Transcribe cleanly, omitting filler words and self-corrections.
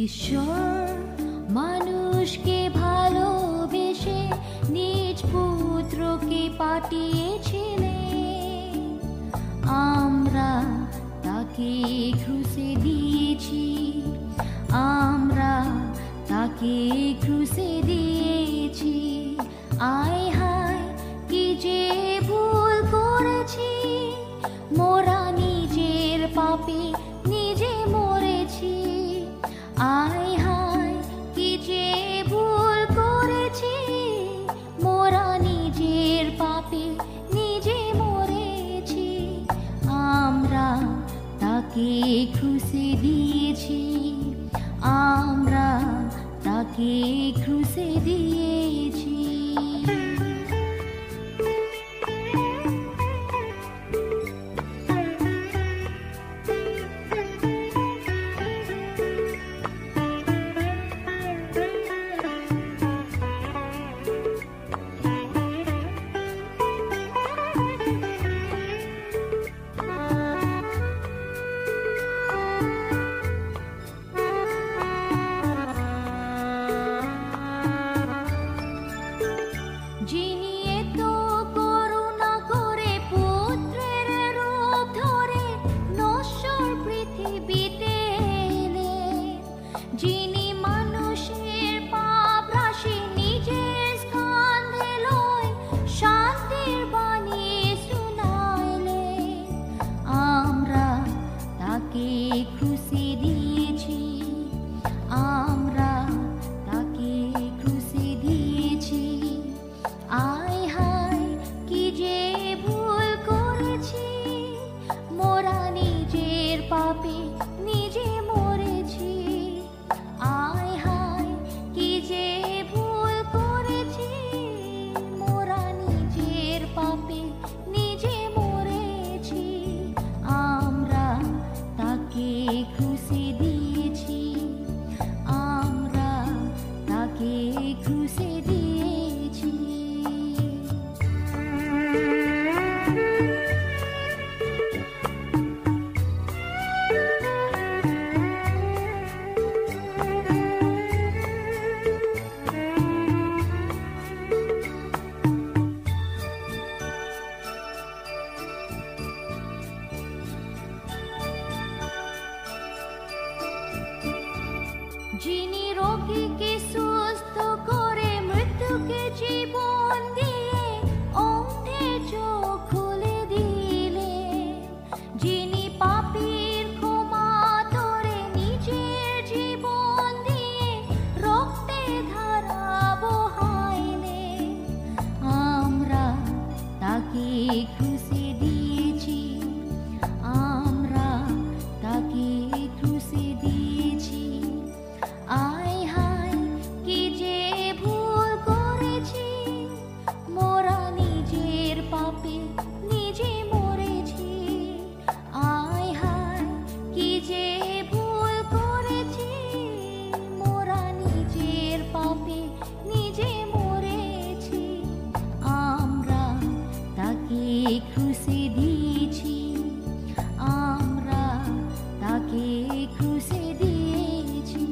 ঈশ্বর মানুষকে ভালোবেসে নিজ পুত্রকে পাঠিয়েছিলেন। আমরা তাকে ক্রুশে দিয়েছি, আমরা তাকে ক্রুশে দিয়েছি। আয় হায় কি যে ভুল করেছি, মোরা নিজের পাপে নিজে মরেছি। আয় হায় কি যে ভুল করেছি, মোরা নিজের পাপে নিজে মরেছি। আমরা তাকে ক্রুশে দিয়েছি, আমরা তাকে ক্রুশে দিয়েছি। যিনি এত করুণা করে পুত্রের রূপ ধরে নশ্বর পৃথিবীতে এলেন, যিনি মানুষের পাপ রাশি নিজের স্কন্ধে লয় শান্তির বাণী শুনাইলেন। আমরা তাকে ক্রুশে দিয়েছি, আমরা তাকে ক্রুশে দিয়েছি। আয় হায় কি যে ভুল করেছি, মোরা নিজের পাপে নিজে মরেছি। আয় হায় কি যে ভুল করেছি, মোরা নিজের পাপে নিজে মরেছি। আমরা তাকে ক্রুশে দিয়েছি, আমরা তাকে ক্রুশে দিয়েছি। যিনি রোগীকে সুস্থ করে মৃত্যুকে জীবন দিয়ে অন্ধের চোখ খুলে দিলেন, যিনি পাপীর ক্ষমা করে নিজের জীবন দিয়ে রক্তে ধারা বহাইলেন। আমরা তাকে ক্রুশে দিয়েছি, আমরা তাকে ক্রুশে দিয়েছি। আয় হায় কি যে ভুল করেছি, মোরা নিজের পাপে নিজে মরেছি। আয় হায় কি যে ভুল করেছি, মোরা নিজের পাপে নিজে মরেছি। আমরা তাকে ক্রুশে দিয়েছি, আমরা তাকে ক্রুশে দিয়েছি।